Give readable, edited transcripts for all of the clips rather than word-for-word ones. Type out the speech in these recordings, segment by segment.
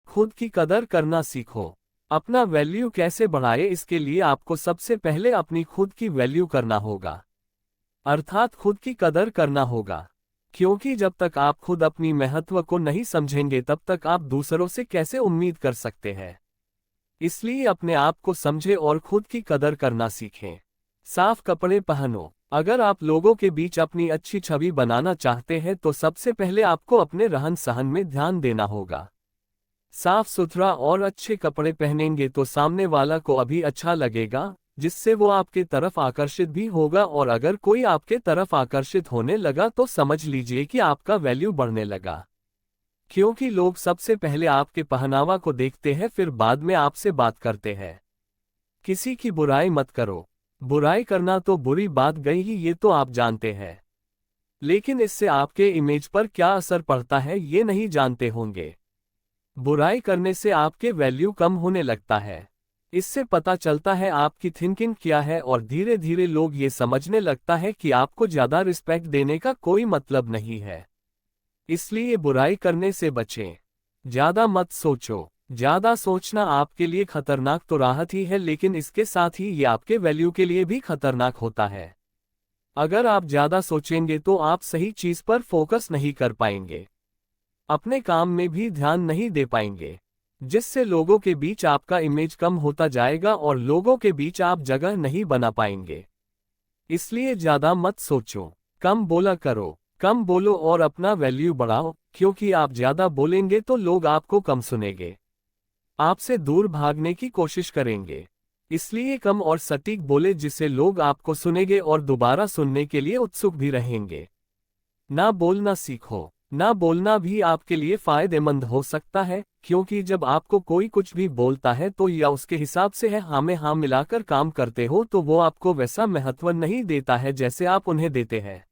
खुद की कदर करना सीखो। अपना वैल्यू कैसे बढ़ाए, इसके लिए आपको सबसे पहले अपनी खुद की वैल्यू करना होगा, अर्थात खुद की कदर करना होगा। क्योंकि जब तक आप खुद अपनी महत्व को नहीं समझेंगे तब तक आप दूसरों से कैसे उम्मीद कर सकते हैं। इसलिए अपने आप को समझें और खुद की कदर करना सीखें। साफ कपड़े पहनो। अगर आप लोगों के बीच अपनी अच्छी छवि बनाना चाहते हैं तो सबसे पहले आपको अपने रहन सहन में ध्यान देना होगा। साफ सुथरा और अच्छे कपड़े पहनेंगे तो सामने वाला को अभी अच्छा लगेगा, जिससे वो आपके तरफ आकर्षित भी होगा, और अगर कोई आपके तरफ आकर्षित होने लगा तो समझ लीजिए कि आपका वैल्यू बढ़ने लगा। क्योंकि लोग सबसे पहले आपके पहनावा को देखते हैं, फिर बाद में आपसे बात करते हैं। किसी की बुराई मत करो। बुराई करना तो बुरी बात गई ही, ये तो आप जानते हैं, लेकिन इससे आपके इमेज पर क्या असर पड़ता है ये नहीं जानते होंगे। बुराई करने से आपके वैल्यू कम होने लगता है। इससे पता चलता है आपकी थिंकिंग क्या है, और धीरे धीरे लोग ये समझने लगता है कि आपको ज्यादा रिस्पेक्ट देने का कोई मतलब नहीं है। इसलिए बुराई करने से बचें। ज्यादा मत सोचो। ज्यादा सोचना आपके लिए खतरनाक तो राहत ही है, लेकिन इसके साथ ही ये आपके वैल्यू के लिए भी खतरनाक होता है। अगर आप ज्यादा सोचेंगे तो आप सही चीज पर फोकस नहीं कर पाएंगे, अपने काम में भी ध्यान नहीं दे पाएंगे, जिससे लोगों के बीच आपका इमेज कम होता जाएगा और लोगों के बीच आप जगह नहीं बना पाएंगे। इसलिए ज्यादा मत सोचो, कम बोला करो। कम बोलो और अपना वैल्यू बढ़ाओ, क्योंकि आप ज्यादा बोलेंगे तो लोग आपको कम सुनेंगे, आपसे दूर भागने की कोशिश करेंगे। इसलिए कम और सटीक बोले, जिससे लोग आपको सुनेंगे और दोबारा सुनने के लिए उत्सुक भी रहेंगे। ना बोलना सीखो। ना बोलना भी आपके लिए फायदेमंद हो सकता है, क्योंकि जब आपको कोई कुछ भी बोलता है तो या उसके हिसाब से है हाँ में हाँ मिलाकर काम करते हो, तो वो आपको वैसा महत्व नहीं देता है जैसे आप उन्हें देते हैं।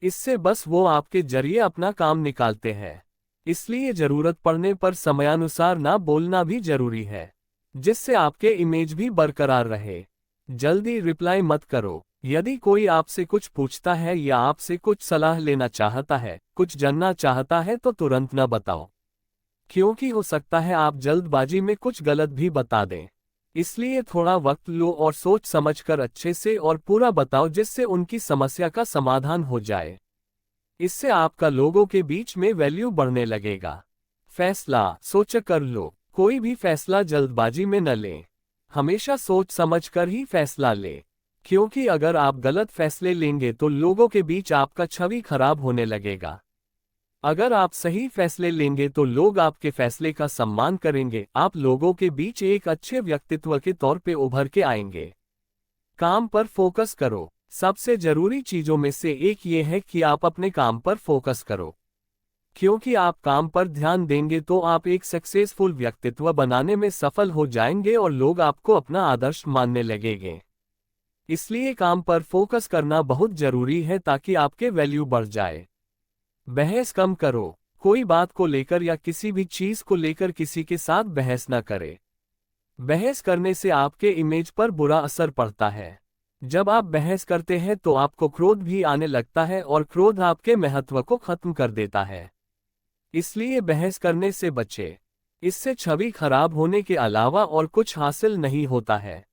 इससे बस वो आपके जरिए अपना काम निकालते हैं। इसलिए जरूरत पड़ने पर समयानुसार ना बोलना भी जरूरी है, जिससे आपके इमेज भी बरकरार रहे। जल्दी रिप्लाई मत करो। यदि कोई आपसे कुछ पूछता है या आपसे कुछ सलाह लेना चाहता है, कुछ जानना चाहता है, तो तुरंत न बताओ, क्योंकि हो सकता है आप जल्दबाजी में कुछ गलत भी बता दें। इसलिए थोड़ा वक्त लो और सोच समझकर अच्छे से और पूरा बताओ, जिससे उनकी समस्या का समाधान हो जाए। इससे आपका लोगों के बीच में वैल्यू बढ़ने लगेगा। फैसला सोच कर लो। कोई भी फैसला जल्दबाजी में न लें। हमेशा सोच समझकर ही फैसला लें, क्योंकि अगर आप गलत फैसले लेंगे तो लोगों के बीच आपका छवि खराब होने लगेगा। अगर आप सही फैसले लेंगे तो लोग आपके फैसले का सम्मान करेंगे, आप लोगों के बीच एक अच्छे व्यक्तित्व के तौर पे उभर के आएंगे। काम पर फोकस करो। सबसे जरूरी चीजों में से एक ये है कि आप अपने काम पर फोकस करो, क्योंकि आप काम पर ध्यान देंगे तो आप एक सक्सेसफुल व्यक्तित्व बनाने में सफल हो जाएंगे और लोग आपको अपना आदर्श मानने लगेंगे। इसलिए काम पर फोकस करना बहुत जरूरी है ताकि आपके वैल्यू बढ़ जाए। बहस कम करो। कोई बात को लेकर या किसी भी चीज को लेकर किसी के साथ बहस न करे। बहस करने से आपके इमेज पर बुरा असर पड़ता है। जब आप बहस करते हैं तो आपको क्रोध भी आने लगता है और क्रोध आपके महत्व को खत्म कर देता है। इसलिए बहस करने से बचे। इससे छवि खराब होने के अलावा और कुछ हासिल नहीं होता है।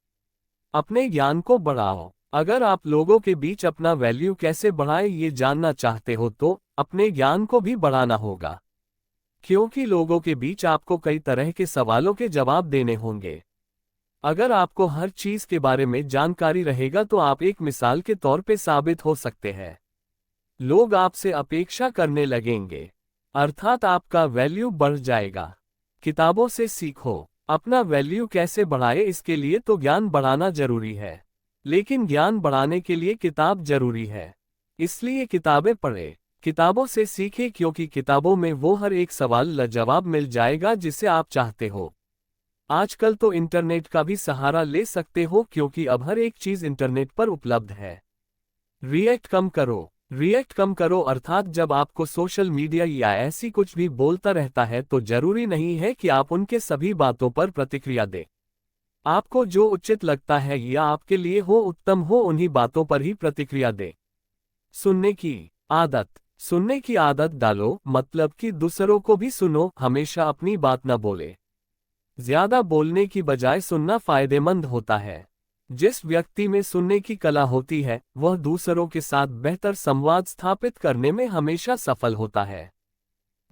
अपने ज्ञान को बढ़ाओ। अगर आप लोगों के बीच अपना वैल्यू कैसे बढ़ाए ये जानना चाहते हो तो अपने ज्ञान को भी बढ़ाना होगा, क्योंकि लोगों के बीच आपको कई तरह के सवालों के जवाब देने होंगे। अगर आपको हर चीज के बारे में जानकारी रहेगा तो आप एक मिसाल के तौर पे साबित हो सकते हैं। लोग आपसे अपेक्षा करने लगेंगे, अर्थात आपका वैल्यू बढ़ जाएगा। किताबों से सीखो। अपना वैल्यू कैसे बढ़ाए, इसके लिए तो ज्ञान बढ़ाना जरूरी है, लेकिन ज्ञान बढ़ाने के लिए किताब जरूरी है। इसलिए किताबें पढ़ें, किताबों से सीखें, क्योंकि किताबों में वो हर एक सवाल जवाब मिल जाएगा जिसे आप चाहते हो। आजकल तो इंटरनेट का भी सहारा ले सकते हो, क्योंकि अब हर एक चीज इंटरनेट पर उपलब्ध है। रिएक्ट कम करो। रिएक्ट कम करो अर्थात जब आपको सोशल मीडिया या ऐसी कुछ भी बोलता रहता है तो जरूरी नहीं है कि आप उनके सभी बातों पर प्रतिक्रिया दें। आपको जो उचित लगता है या आपके लिए हो उत्तम हो, उन्हीं बातों पर ही प्रतिक्रिया दें। सुनने की आदत। सुनने की आदत डालो, मतलब कि दूसरों को भी सुनो, हमेशा अपनी बात न बोले। ज्यादा बोलने की बजाय सुनना फायदेमंद होता है। जिस व्यक्ति में सुनने की कला होती है, वह दूसरों के साथ बेहतर संवाद स्थापित करने में हमेशा सफल होता है।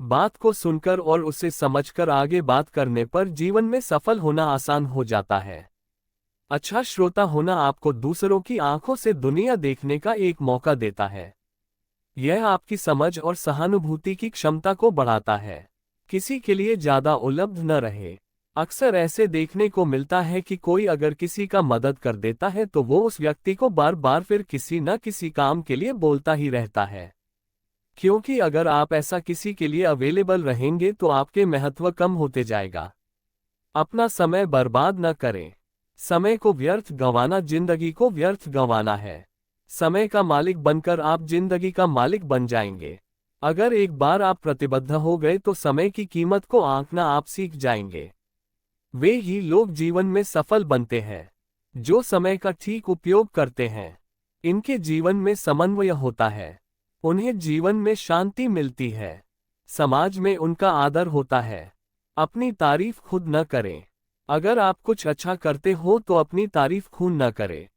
बात को सुनकर और उसे समझकर आगे बात करने पर जीवन में सफल होना आसान हो जाता है। अच्छा श्रोता होना आपको दूसरों की आंखों से दुनिया देखने का एक मौका देता है। यह आपकी समझ और सहानुभूति की क्षमता को बढ़ाता है। किसी के लिए ज्यादा उपलब्ध न रहे। अक्सर ऐसे देखने को मिलता है कि कोई अगर किसी का मदद कर देता है तो वो उस व्यक्ति को बार बार फिर किसी न किसी काम के लिए बोलता ही रहता है। क्योंकि अगर आप ऐसा किसी के लिए अवेलेबल रहेंगे तो आपके महत्व कम होते जाएगा। अपना समय बर्बाद न करें। समय को व्यर्थ गंवाना जिंदगी को व्यर्थ गंवाना है। समय का मालिक बनकर आप जिंदगी का मालिक बन जाएंगे। अगर एक बार आप प्रतिबद्ध हो गए तो समय की कीमत को आंकना आप सीख जाएंगे। वे ही लोग जीवन में सफल बनते हैं जो समय का ठीक उपयोग करते हैं। इनके जीवन में समन्वय होता है। उन्हें जीवन में शांति मिलती है। समाज में उनका आदर होता है। अपनी तारीफ खुद न करें। अगर आप कुछ अच्छा करते हो तो अपनी तारीफ खुद न करें,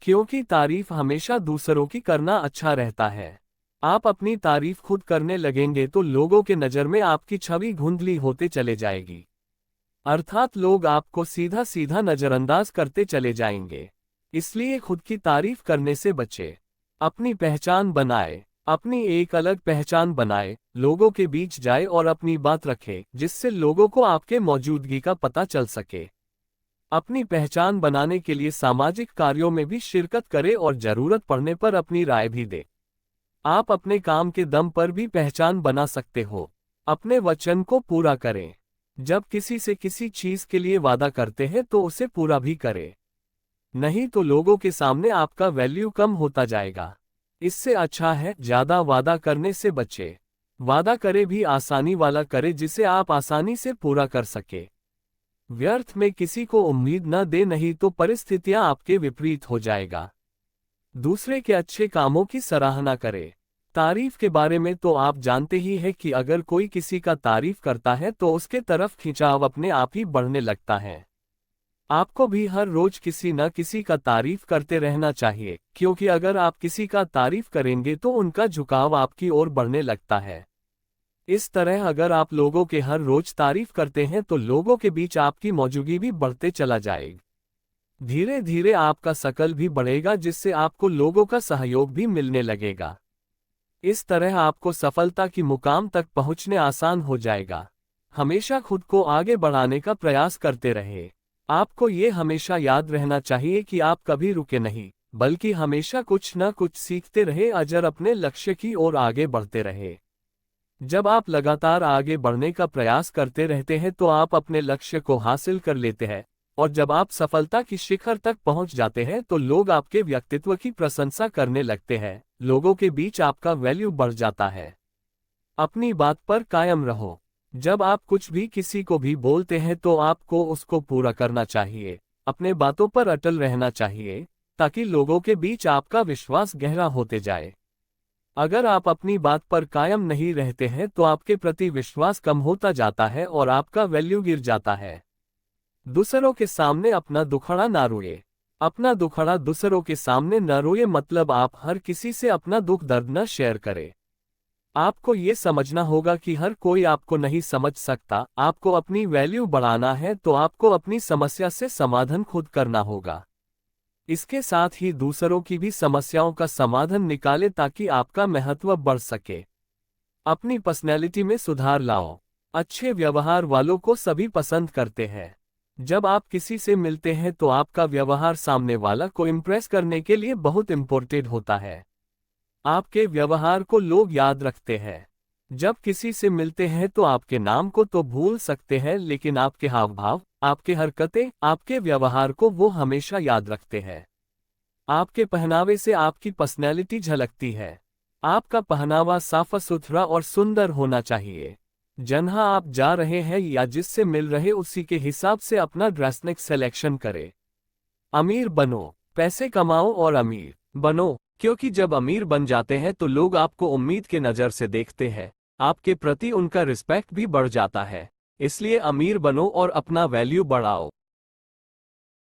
क्योंकि तारीफ हमेशा दूसरों की करना अच्छा रहता है। आप अपनी तारीफ खुद करने लगेंगे तो लोगों के नज़र में आपकी छवि धुंधली होते चले जाएगी, अर्थात लोग आपको सीधा सीधा नज़रअंदाज करते चले जाएंगे। इसलिए खुद की तारीफ करने से बचे। अपनी पहचान बनाए। अपनी एक अलग पहचान बनाए, लोगों के बीच जाए और अपनी बात रखे जिससे लोगों को आपके मौजूदगी का पता चल सके। अपनी पहचान बनाने के लिए सामाजिक कार्यों में भी शिरकत करें और जरूरत पड़ने पर अपनी राय भी दें। आप अपने काम के दम पर भी पहचान बना सकते हो। अपने वचन को पूरा करें। जब किसी से किसी चीज के लिए वादा करते हैं तो उसे पूरा भी करें, नहीं तो लोगों के सामने आपका वैल्यू कम होता जाएगा। इससे अच्छा है ज्यादा वादा करने से बचे। वादा करे भी आसानी वाला करे जिसे आप आसानी से पूरा कर सके। व्यर्थ में किसी को उम्मीद न दे, नहीं तो परिस्थितियां आपके विपरीत हो जाएगा। दूसरे के अच्छे कामों की सराहना करें। तारीफ के बारे में तो आप जानते ही हैं कि अगर कोई किसी का तारीफ करता है तो उसके तरफ खिंचाव अपने आप ही बढ़ने लगता है। आपको भी हर रोज किसी न किसी का तारीफ करते रहना चाहिए, क्योंकि अगर आप किसी का तारीफ करेंगे तो उनका झुकाव आपकी ओर बढ़ने लगता है। इस तरह अगर आप लोगों के हर रोज तारीफ करते हैं तो लोगों के बीच आपकी मौजूदगी भी बढ़ते चला जाएगा। धीरे धीरे आपका शकल भी बढ़ेगा जिससे आपको लोगों का सहयोग भी मिलने लगेगा। इस तरह आपको सफलता की मुकाम तक पहुंचने आसान हो जाएगा। हमेशा खुद को आगे बढ़ाने का प्रयास करते रहे। आपको ये हमेशा याद रहना चाहिए कि आप कभी रुके नहीं, बल्कि हमेशा कुछ न कुछ सीखते रहे, अजर अपने लक्ष्य की ओर आगे बढ़ते रहे। जब आप लगातार आगे बढ़ने का प्रयास करते रहते हैं तो आप अपने लक्ष्य को हासिल कर लेते हैं, और जब आप सफलता की शिखर तक पहुंच जाते हैं तो लोग आपके व्यक्तित्व की प्रशंसा करने लगते हैं। लोगों के बीच आपका वैल्यू बढ़ जाता है। अपनी बात पर कायम रहो। जब आप कुछ भी किसी को भी बोलते हैं तो आपको उसको पूरा करना चाहिए। अपने बातों पर अटल रहना चाहिए ताकि लोगों के बीच आपका विश्वास गहरा होते जाए। अगर आप अपनी बात पर कायम नहीं रहते हैं तो आपके प्रति विश्वास कम होता जाता है और आपका वैल्यू गिर जाता है। दूसरों के सामने अपना दुखड़ा ना रोए। अपना दुखड़ा दूसरों के सामने न रोए, मतलब आप हर किसी से अपना दुख दर्द न शेयर करें। आपको ये समझना होगा कि हर कोई आपको नहीं समझ सकता। आपको अपनी वैल्यू बढ़ाना है तो आपको अपनी समस्या से समाधान खुद करना होगा। इसके साथ ही दूसरों की भी समस्याओं का समाधान निकालें ताकि आपका महत्व बढ़ सके। अपनी पर्सनैलिटी में सुधार लाओ। अच्छे व्यवहार वालों को सभी पसंद करते हैं। जब आप किसी से मिलते हैं तो आपका व्यवहार सामने वाला को इम्प्रेस करने के लिए बहुत इम्पोर्टेंट होता है। आपके व्यवहार को लोग याद रखते हैं। जब किसी से मिलते हैं तो आपके नाम को तो भूल सकते हैं, लेकिन आपके हाव भाव, आपके हरकतें, आपके व्यवहार को वो हमेशा याद रखते हैं। आपके पहनावे से आपकी पर्सनैलिटी झलकती है। आपका पहनावा साफ सुथरा और सुंदर होना चाहिए। जहाँ आप जा रहे हैं या जिससे मिल रहे उसी के हिसाब से अपना ड्रेसनेक सिलेक्शन करें। अमीर बनो। पैसे कमाओ और अमीर बनो। क्योंकि जब अमीर बन जाते हैं तो लोग आपको उम्मीद के नज़र से देखते हैं, आपके प्रति उनका रिस्पेक्ट भी बढ़ जाता है। इसलिए अमीर बनो और अपना वैल्यू बढ़ाओ।